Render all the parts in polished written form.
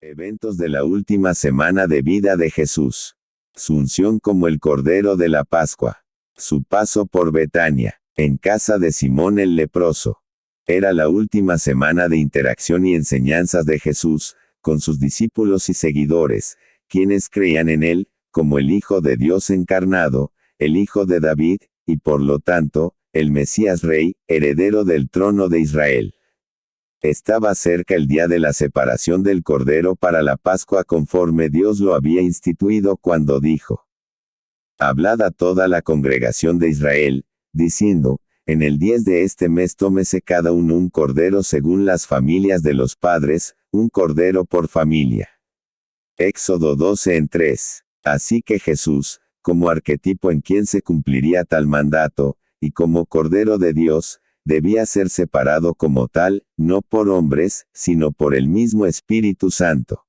Eventos de la última semana de vida de Jesús. Su unción como el Cordero de la Pascua. Su paso por Betania, en casa de Simón el leproso. Era la última semana de interacción y enseñanzas de Jesús, con sus discípulos y seguidores, quienes creían en él, como el Hijo de Dios encarnado, el Hijo de David, y por lo tanto, el Mesías Rey, heredero del trono de Israel. Estaba cerca el día de la separación del Cordero para la Pascua conforme Dios lo había instituido cuando dijo: Hablad a toda la congregación de Israel, diciendo, en el 10 de este mes tómese cada uno un cordero según las familias de los padres, un cordero por familia. Éxodo 12:3. Así que Jesús, como arquetipo en quien se cumpliría tal mandato, y como Cordero de Dios, debía ser separado como tal, no por hombres, sino por el mismo Espíritu Santo.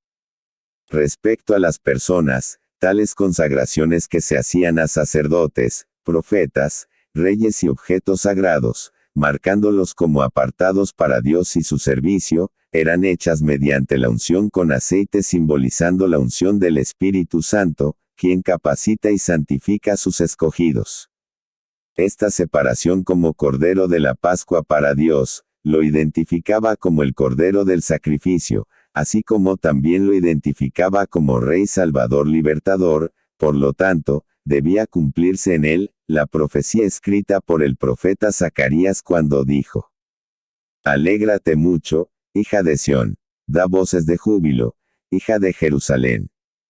Respecto a las personas, tales consagraciones que se hacían a sacerdotes, profetas, reyes y objetos sagrados, marcándolos como apartados para Dios y su servicio, eran hechas mediante la unción con aceite simbolizando la unción del Espíritu Santo, quien capacita y santifica a sus escogidos. Esta separación como Cordero de la Pascua para Dios, lo identificaba como el Cordero del Sacrificio, así como también lo identificaba como Rey Salvador Libertador, por lo tanto, debía cumplirse en él, la profecía escrita por el profeta Zacarías cuando dijo: Alégrate mucho, hija de Sión, da voces de júbilo, hija de Jerusalén.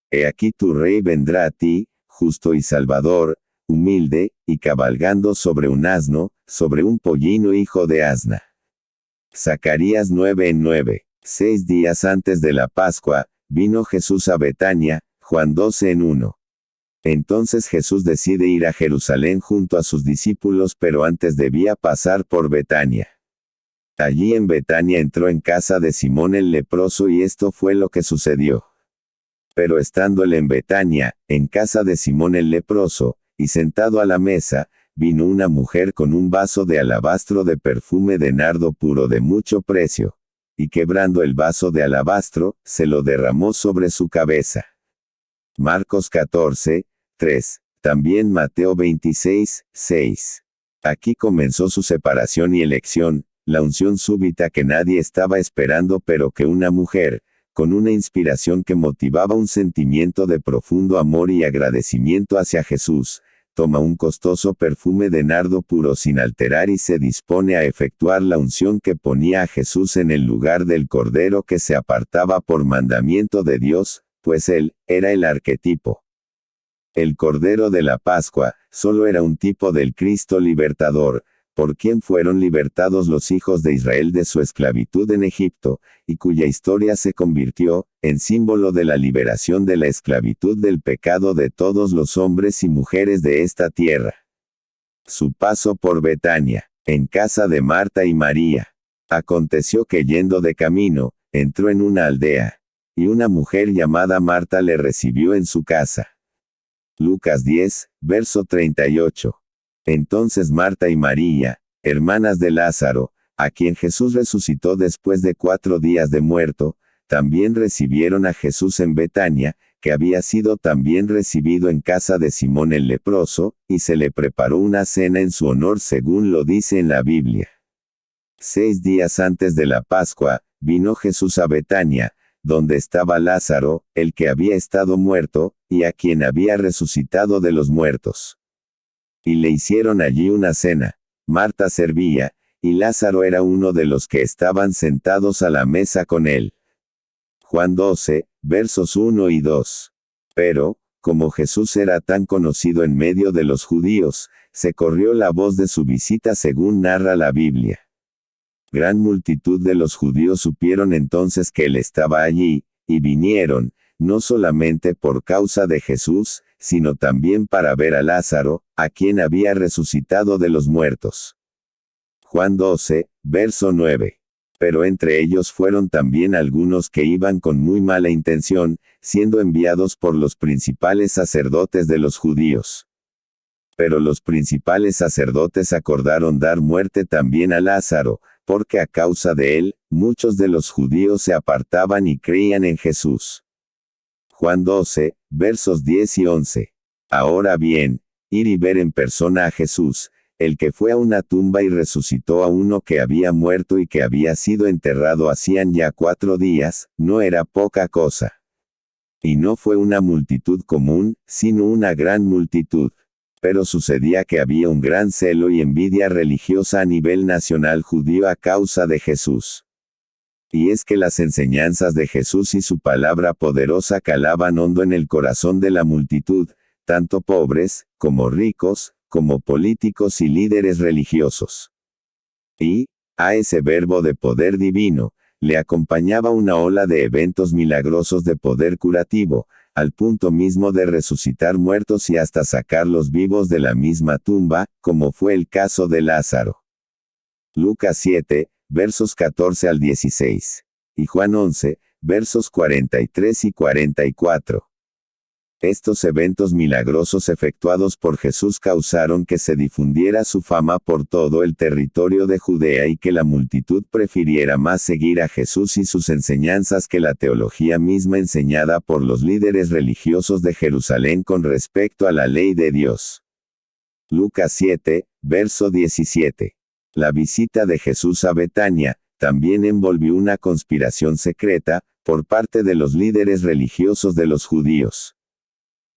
He aquí tu Rey vendrá a ti, justo y salvador, humilde, y cabalgando sobre un asno, sobre un pollino hijo de asna. Zacarías 9:9. 6 días antes de la Pascua, vino Jesús a Betania, Juan 12:1. Entonces Jesús decide ir a Jerusalén junto a sus discípulos, pero antes debía pasar por Betania. Allí en Betania entró en casa de Simón el leproso y esto fue lo que sucedió. Pero estando él en Betania, en casa de Simón el leproso, y sentado a la mesa, vino una mujer con un vaso de alabastro de perfume de nardo puro de mucho precio, y quebrando el vaso de alabastro, se lo derramó sobre su cabeza. Marcos 14:3. También Mateo 26:6. Aquí comenzó su separación y elección, la unción súbita que nadie estaba esperando, pero que una mujer, con una inspiración que motivaba un sentimiento de profundo amor y agradecimiento hacia Jesús, toma un costoso perfume de nardo puro sin alterar y se dispone a efectuar la unción que ponía a Jesús en el lugar del Cordero que se apartaba por mandamiento de Dios, pues él era el arquetipo. El Cordero de la Pascua, solo era un tipo del Cristo libertador, por quien fueron libertados los hijos de Israel de su esclavitud en Egipto, y cuya historia se convirtió en símbolo de la liberación de la esclavitud del pecado de todos los hombres y mujeres de esta tierra. Su paso por Betania, en casa de Marta y María. Aconteció que yendo de camino, entró en una aldea, y una mujer llamada Marta le recibió en su casa. Lucas 10, verso 38. Entonces Marta y María, hermanas de Lázaro, a quien Jesús resucitó después de 4 días de muerto, también recibieron a Jesús en Betania, que había sido también recibido en casa de Simón el leproso, y se le preparó una cena en su honor según lo dice en la Biblia. 6 días antes de la Pascua, vino Jesús a Betania, donde estaba Lázaro, el que había estado muerto, y a quien había resucitado de los muertos. Y le hicieron allí una cena. Marta servía, y Lázaro era uno de los que estaban sentados a la mesa con él. Juan 12, versos 1 y 2. Pero, como Jesús era tan conocido en medio de los judíos, se corrió la voz de su visita según narra la Biblia. Gran multitud de los judíos supieron entonces que él estaba allí, y vinieron, no solamente por causa de Jesús, sino también para ver a Lázaro, a quien había resucitado de los muertos. Juan 12, verso 9. Pero entre ellos fueron también algunos que iban con muy mala intención, siendo enviados por los principales sacerdotes de los judíos. Pero los principales sacerdotes acordaron dar muerte también a Lázaro, porque a causa de él, muchos de los judíos se apartaban y creían en Jesús. Juan 12, versos 10 y 11. Ahora bien, ir y ver en persona a Jesús, el que fue a una tumba y resucitó a uno que había muerto y que había sido enterrado hacían ya 4 días, no era poca cosa. Y no fue una multitud común, sino una gran multitud. Pero sucedía que había un gran celo y envidia religiosa a nivel nacional judío a causa de Jesús. Y es que las enseñanzas de Jesús y su palabra poderosa calaban hondo en el corazón de la multitud, tanto pobres, como ricos, como políticos y líderes religiosos. Y, a ese verbo de poder divino, le acompañaba una ola de eventos milagrosos de poder curativo, al punto mismo de resucitar muertos y hasta sacarlos vivos de la misma tumba, como fue el caso de Lázaro. Lucas 7, versos 14 al 16. Y Juan 11, versos 43 y 44. Estos eventos milagrosos efectuados por Jesús causaron que se difundiera su fama por todo el territorio de Judea y que la multitud prefiriera más seguir a Jesús y sus enseñanzas que la teología misma enseñada por los líderes religiosos de Jerusalén con respecto a la ley de Dios. Lucas 7, verso 17. La visita de Jesús a Betania también envolvió una conspiración secreta por parte de los líderes religiosos de los judíos.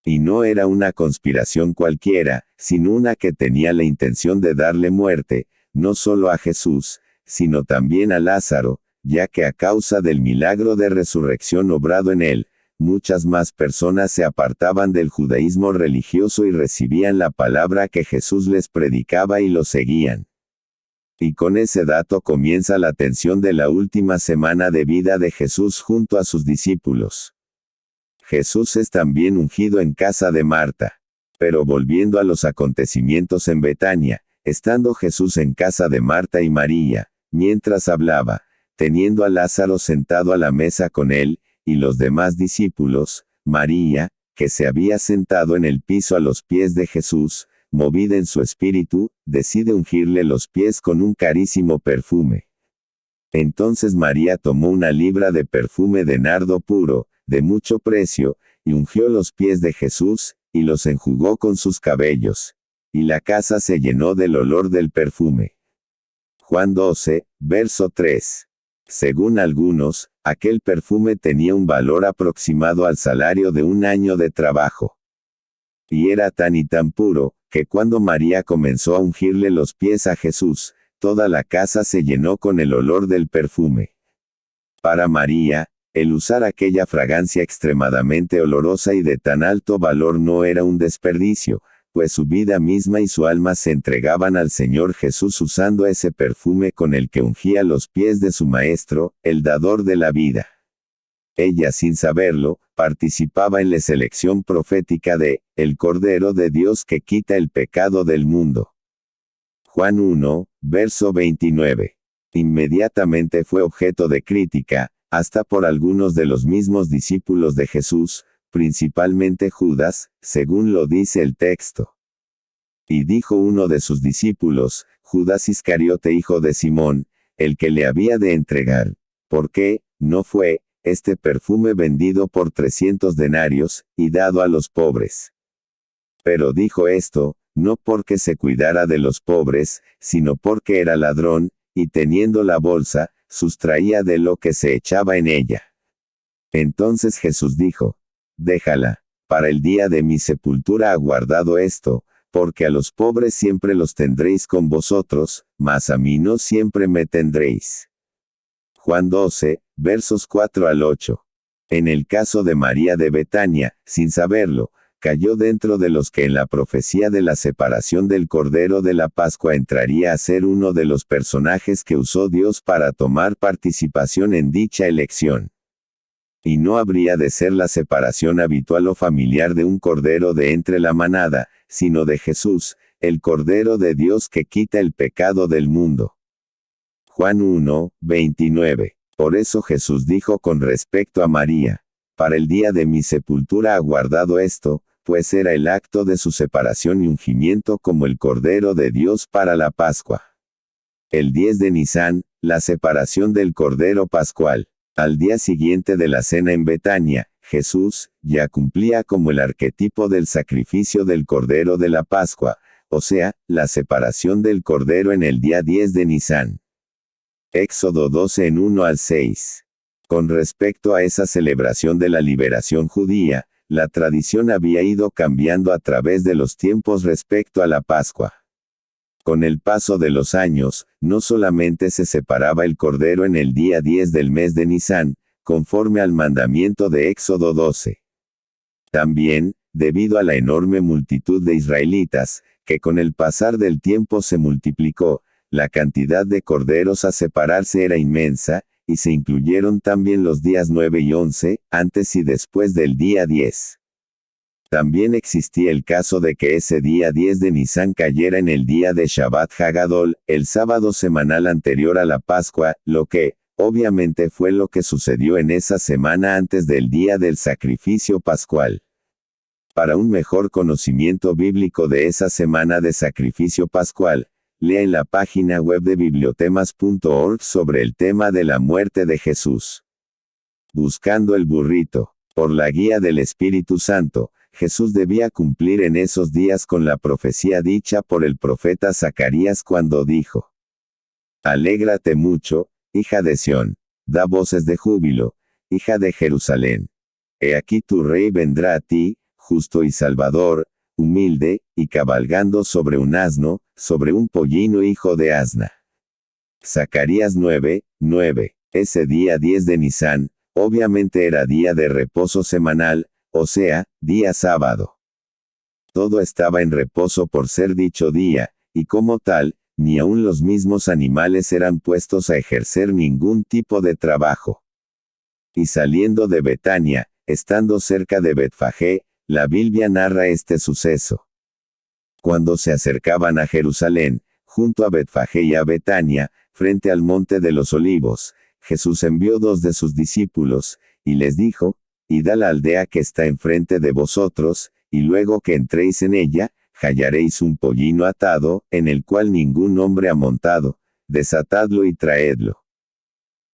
Y no era una conspiración cualquiera, sino una que tenía la intención de darle muerte, no solo a Jesús, sino también a Lázaro, ya que a causa del milagro de resurrección obrado en él, muchas más personas se apartaban del judaísmo religioso y recibían la palabra que Jesús les predicaba y lo seguían. Y con ese dato comienza la tensión de la última semana de vida de Jesús junto a sus discípulos. Jesús es también ungido en casa de Marta. Pero volviendo a los acontecimientos en Betania, estando Jesús en casa de Marta y María, mientras hablaba, teniendo a Lázaro sentado a la mesa con él, y los demás discípulos, María, que se había sentado en el piso a los pies de Jesús, movida en su espíritu, decide ungirle los pies con un carísimo perfume. Entonces María tomó una libra de perfume de nardo puro, de mucho precio, y ungió los pies de Jesús, y los enjugó con sus cabellos. Y la casa se llenó del olor del perfume. Juan 12, verso 3. Según algunos, aquel perfume tenía un valor aproximado al salario de un año de trabajo. Y era tan y tan puro, que cuando María comenzó a ungirle los pies a Jesús, toda la casa se llenó con el olor del perfume. Para María, el usar aquella fragancia extremadamente olorosa y de tan alto valor no era un desperdicio, pues su vida misma y su alma se entregaban al Señor Jesús usando ese perfume con el que ungía los pies de su Maestro, el dador de la vida. Ella, sin saberlo, participaba en la selección profética de el Cordero de Dios que quita el pecado del mundo. Juan 1, verso 29. Inmediatamente fue objeto de crítica, hasta por algunos de los mismos discípulos de Jesús, principalmente Judas, según lo dice el texto. Y dijo uno de sus discípulos, Judas Iscariote hijo de Simón, el que le había de entregar, ¿por qué no fue este perfume vendido por 300 denarios, y dado a los pobres? Pero dijo esto, no porque se cuidara de los pobres, sino porque era ladrón, y teniendo la bolsa, sustraía de lo que se echaba en ella. Entonces Jesús dijo, déjala, para el día de mi sepultura ha guardado esto, porque a los pobres siempre los tendréis con vosotros, mas a mí no siempre me tendréis. Juan 12, versos 4 al 8. En el caso de María de Betania, sin saberlo, cayó dentro de los que en la profecía de la separación del Cordero de la Pascua entraría a ser uno de los personajes que usó Dios para tomar participación en dicha elección. Y no habría de ser la separación habitual o familiar de un cordero de entre la manada, sino de Jesús, el Cordero de Dios que quita el pecado del mundo. Juan 1, 29. Por eso Jesús dijo con respecto a María, para el día de mi sepultura ha guardado esto, pues era el acto de su separación y ungimiento como el Cordero de Dios para la Pascua. El 10 de Nisán, La separación del Cordero Pascual. Al día siguiente de la cena en Betania, Jesús ya cumplía como el arquetipo del sacrificio del Cordero de la Pascua, o sea, la separación del Cordero en el día 10 de Nisán. Éxodo 12 en 1 al 6. Con respecto a esa celebración de la liberación judía, la tradición había ido cambiando a través de los tiempos respecto a la Pascua. Con el paso de los años, no solamente se separaba el cordero en el día 10 del mes de Nisán, conforme al mandamiento de Éxodo 12. También, debido a la enorme multitud de israelitas, que con el pasar del tiempo se multiplicó, la cantidad de corderos a separarse era inmensa, y se incluyeron también los días 9 y 11, antes y después del día 10. También existía el caso de que ese día 10 de Nisán cayera en el día de Shabbat Hagadol, el sábado semanal anterior a la Pascua, lo que, obviamente fue lo que sucedió en esa semana antes del día del sacrificio pascual. Para un mejor conocimiento bíblico de esa semana de sacrificio pascual, lea en la página web de bibliotemas.org sobre el tema de la muerte de Jesús. Buscando el burrito. Por la guía del Espíritu Santo, Jesús debía cumplir en esos días con la profecía dicha por el profeta Zacarías cuando dijo: Alégrate mucho, hija de Sión, da voces de júbilo, hija de Jerusalén. He aquí tu rey vendrá a ti, justo y salvador, humilde, y cabalgando sobre un asno, sobre un pollino hijo de asna. Zacarías 9:9. Ese día 10 de Nisán, obviamente era día de reposo semanal, o sea, día sábado. Todo estaba en reposo por ser dicho día, y como tal, ni aun los mismos animales eran puestos a ejercer ningún tipo de trabajo. Y saliendo de Betania, estando cerca de Betfagé, la Biblia narra este suceso. Cuando se acercaban a Jerusalén, junto a Betfagé y a Betania, frente al monte de los Olivos, Jesús envió 2 de sus discípulos, y les dijo: Id a la aldea que está enfrente de vosotros, y luego que entréis en ella, hallaréis un pollino atado, en el cual ningún hombre ha montado, desatadlo y traedlo.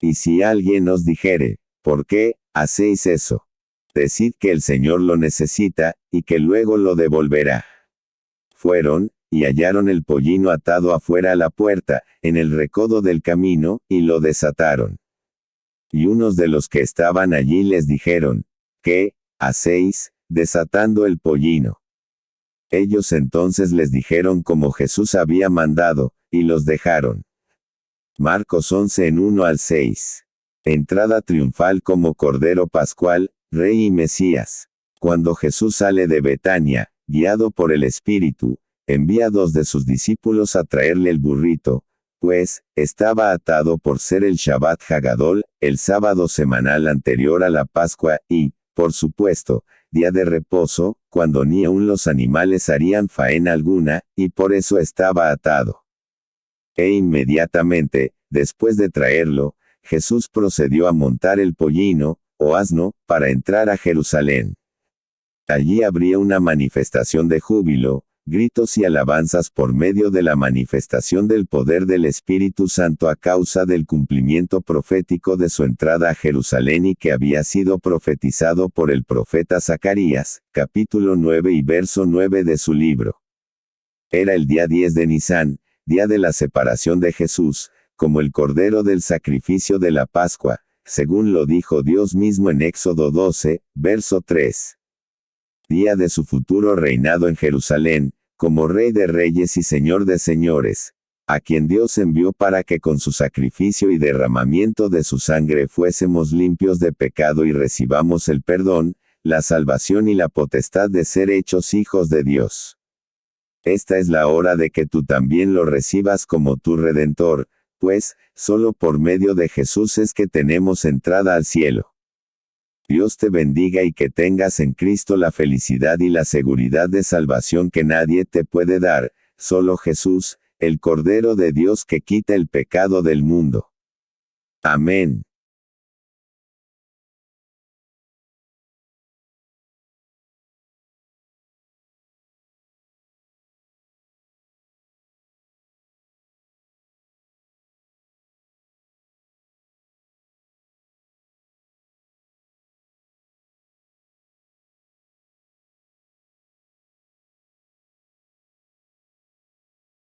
Y si alguien os dijere: ¿por qué hacéis eso? Decid que el Señor lo necesita, y que luego lo devolverá. Fueron, y hallaron el pollino atado afuera a la puerta, en el recodo del camino, y lo desataron. Y unos de los que estaban allí les dijeron: ¿qué hacéis, desatando el pollino? Ellos entonces les dijeron como Jesús había mandado, y los dejaron. Marcos 11 en 1 al 6. Entrada triunfal como Cordero Pascual, Rey y Mesías. Cuando Jesús sale de Betania, guiado por el Espíritu, envía 2 de sus discípulos a traerle el burrito, pues, estaba atado por ser el Shabbat Hagadol, el sábado semanal anterior a la Pascua, y, por supuesto, día de reposo, cuando ni aun los animales harían faena alguna, y por eso estaba atado. E inmediatamente, después de traerlo, Jesús procedió a montar el pollino, o asno, para entrar a Jerusalén. Allí habría una manifestación de júbilo, gritos y alabanzas por medio de la manifestación del poder del Espíritu Santo a causa del cumplimiento profético de su entrada a Jerusalén y que había sido profetizado por el profeta Zacarías, capítulo 9 y verso 9 de su libro. Era el día 10 de Nisán, día de la separación de Jesús, como el cordero del sacrificio de la Pascua, según lo dijo Dios mismo en Éxodo 12, verso 3. Día de su futuro reinado en Jerusalén, como Rey de Reyes y Señor de Señores, a quien Dios envió para que con su sacrificio y derramamiento de su sangre fuésemos limpios de pecado y recibamos el perdón, la salvación y la potestad de ser hechos hijos de Dios. Esta es la hora de que tú también lo recibas como tu Redentor, pues, solo por medio de Jesús es que tenemos entrada al cielo. Dios te bendiga y que tengas en Cristo la felicidad y la seguridad de salvación que nadie te puede dar, solo Jesús, el Cordero de Dios que quita el pecado del mundo. Amén.